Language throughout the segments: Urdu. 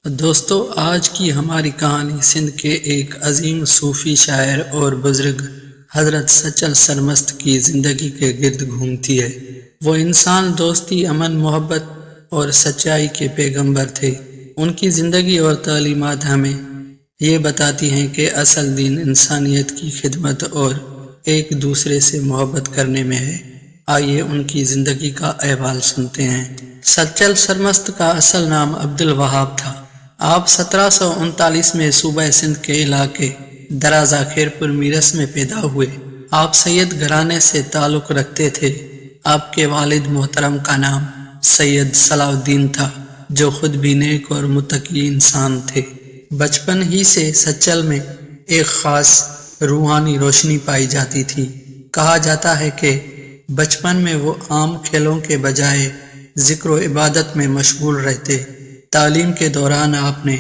دوستو، آج کی ہماری کہانی سندھ کے ایک عظیم صوفی شاعر اور بزرگ حضرت سچل سرمست کی زندگی کے گرد گھومتی ہے۔ وہ انسان دوستی، امن، محبت اور سچائی کے پیغمبر تھے۔ ان کی زندگی اور تعلیمات ہمیں یہ بتاتی ہیں کہ اصل دین انسانیت کی خدمت اور ایک دوسرے سے محبت کرنے میں ہے۔ آئیے ان کی زندگی کا احوال سنتے ہیں۔ سچل سرمست کا اصل نام عبد الوہاب تھا۔ آپ 1739 میں صوبہ سندھ کے علاقے درازہ خیرپور میرس میں پیدا ہوئے۔ آپ سید گھرانے سے تعلق رکھتے تھے۔ آپ کے والد محترم کا نام سید صلاح الدین تھا، جو خود بھی نیک اور متقی انسان تھے۔ بچپن ہی سے سچل میں ایک خاص روحانی روشنی پائی جاتی تھی۔ کہا جاتا ہے کہ بچپن میں وہ عام کھیلوں کے بجائے ذکر و عبادت میں مشغول رہتے۔ تعلیم کے دوران آپ نے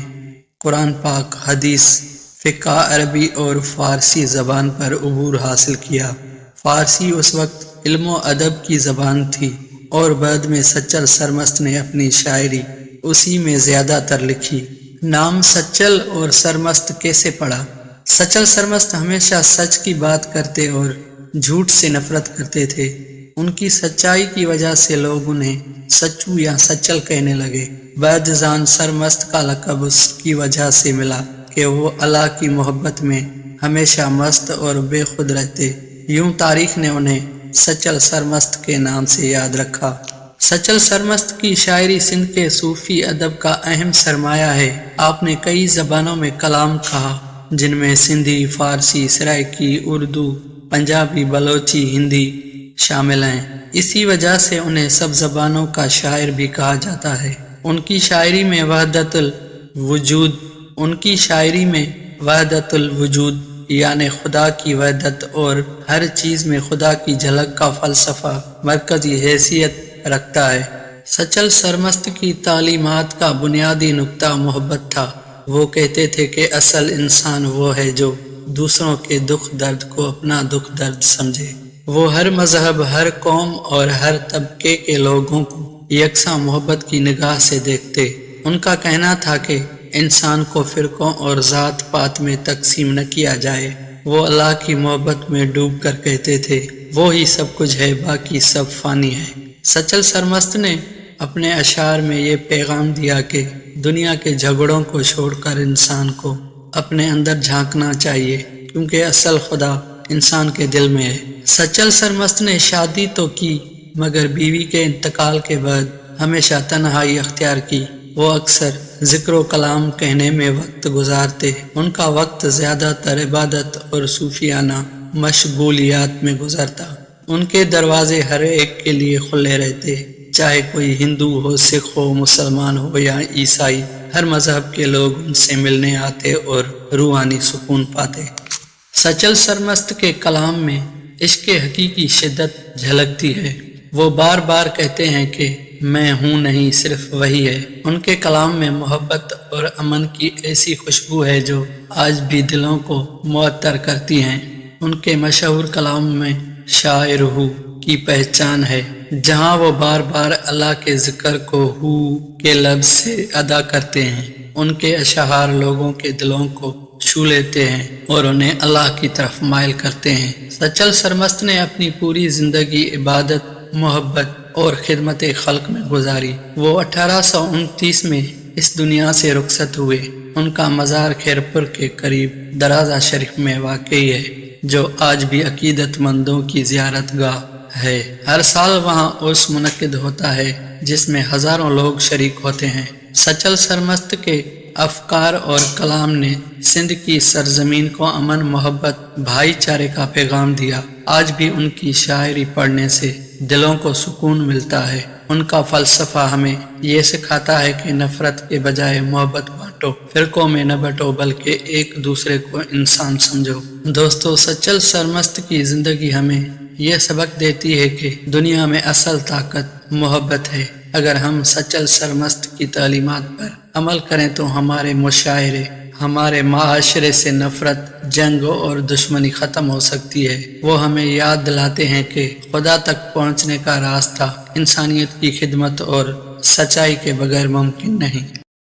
قرآن پاک، حدیث، فقہ، عربی اور فارسی زبان پر عبور حاصل کیا۔ فارسی اس وقت علم و ادب کی زبان تھی اور بعد میں سچل سرمست نے اپنی شاعری اسی میں زیادہ تر لکھی۔ نام سچل اور سرمست کیسے پڑا؟ سچل سرمست ہمیشہ سچ کی بات کرتے اور جھوٹ سے نفرت کرتے تھے۔ ان کی سچائی کی وجہ سے لوگ انہیں سچو یا سچل کہنے لگے۔ بعد ازاں سرمست کا لقب اس کی وجہ سے ملا کہ وہ اللہ کی محبت میں ہمیشہ مست اور بے خود رہتے۔ یوں تاریخ نے انہیں سچل سرمست کے نام سے یاد رکھا۔ سچل سرمست کی شاعری سندھ کے صوفی ادب کا اہم سرمایہ ہے۔ آپ نے کئی زبانوں میں کلام کہا، جن میں سندھی، فارسی، سرائکی، اردو، پنجابی، بلوچی، ہندی شامل ہیں۔ اسی وجہ سے انہیں سب زبانوں کا شاعر بھی کہا جاتا ہے۔ ان کی شاعری میں وحدت الوجود یعنی خدا کی وحدت اور ہر چیز میں خدا کی جھلک کا فلسفہ مرکزی حیثیت رکھتا ہے۔ سچل سرمست کی تعلیمات کا بنیادی نقطہ محبت تھا۔ وہ کہتے تھے کہ اصل انسان وہ ہے جو دوسروں کے دکھ درد کو اپنا دکھ درد سمجھے۔ وہ ہر مذہب، ہر قوم اور ہر طبقے کے لوگوں کو یکساں محبت کی نگاہ سے دیکھتے۔ ان کا کہنا تھا کہ انسان کو فرقوں اور ذات پات میں تقسیم نہ کیا جائے۔ وہ اللہ کی محبت میں ڈوب کر کہتے تھے، وہی سب کچھ ہے، باقی سب فانی ہے۔ سچل سرمست نے اپنے اشعار میں یہ پیغام دیا کہ دنیا کے جھگڑوں کو چھوڑ کر انسان کو اپنے اندر جھانکنا چاہیے، کیونکہ اصل خدا انسان کے دل میں ہے۔ سچل سرمست نے شادی تو کی، مگر بیوی کے انتقال کے بعد ہمیشہ تنہائی اختیار کی۔ وہ اکثر ذکر و کلام کہنے میں وقت گزارتے۔ ان کا وقت زیادہ تر عبادت اور صوفیانہ مشغولیات میں گزرتا۔ ان کے دروازے ہر ایک کے لیے کھلے رہتے، چاہے کوئی ہندو ہو، سکھ ہو، مسلمان ہو یا عیسائی۔ ہر مذہب کے لوگ ان سے ملنے آتے اور روحانی سکون پاتے۔ سچل سرمست کے کلام میں عشق حقیقی شدت جھلکتی ہے۔ وہ بار بار کہتے ہیں کہ میں ہوں نہیں، صرف وہی ہے۔ ان کے کلام میں محبت اور امن کی ایسی خوشبو ہے جو آج بھی دلوں کو معطر کرتی ہیں۔ ان کے مشہور کلام میں شاعر ہو کی پہچان ہے، جہاں وہ بار بار اللہ کے ذکر کو ہو کے لفظ سے ادا کرتے ہیں۔ ان کے اشعار لوگوں کے دلوں کو چھو لیتے ہیں اور انہیں اللہ کی طرف مائل کرتے ہیں۔ سچل سرمست نے اپنی پوری زندگی عبادت، محبت اور خدمت خلق میں گزاری۔ وہ 1829 میں اس دنیا سے رخصت ہوئے۔ ان کا مزار خیرپور کے قریب درازہ شریف میں واقع ہے، جو آج بھی عقیدت مندوں کی زیارت گاہ ہے۔ ہر سال وہاں عرس منعقد ہوتا ہے، جس میں ہزاروں لوگ شریک ہوتے ہیں۔ سچل سرمست کے افکار اور کلام نے سندھ کی سرزمین کو امن، محبت، بھائی چارے کا پیغام دیا۔ آج بھی ان کی شاعری پڑھنے سے دلوں کو سکون ملتا ہے۔ ان کا فلسفہ ہمیں یہ سکھاتا ہے کہ نفرت کے بجائے محبت بانٹو، فرقوں میں نہ بٹو، بلکہ ایک دوسرے کو انسان سمجھو۔ دوستو، سچل سرمست کی زندگی ہمیں یہ سبق دیتی ہے کہ دنیا میں اصل طاقت محبت ہے۔ اگر ہم سچل سرمست کی تعلیمات پر عمل کریں تو ہمارے مشاعرے، ہمارے معاشرے سے نفرت، جنگ اور دشمنی ختم ہو سکتی ہے۔ وہ ہمیں یاد دلاتے ہیں کہ خدا تک پہنچنے کا راستہ انسانیت کی خدمت اور سچائی کے بغیر ممکن نہیں۔